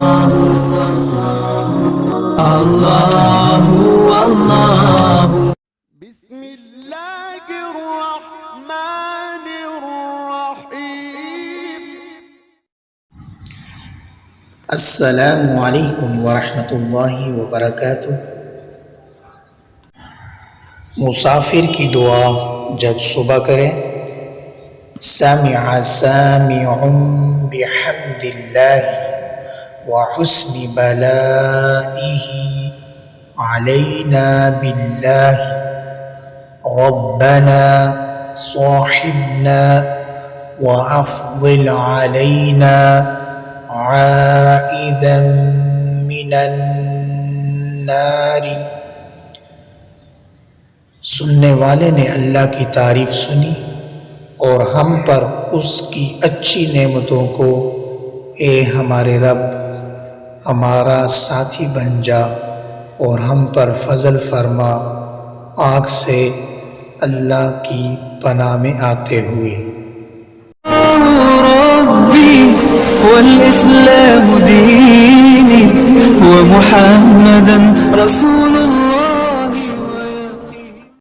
بسم الله الرحمن الرحيم. السلام علیکم ورحمۃ اللہ وبرکاتہ۔ مسافر کی دعا جب صبح کرے، سمع سامع بحمد اللہ وحسن بلائہ علینا باللہ ربنا صاحبنا وافضل علینا عائدا من النار۔ سننے والے نے اللہ کی تعریف سنی اور ہم پر اس کی اچھی نعمتوں کو، اے ہمارے رب ہمارا ساتھی بن جا اور ہم پر فضل فرما، آگ سے اللہ کی پناہ میں آتے ہوئے۔ ربي والإسلام ديني ومحمدا رسول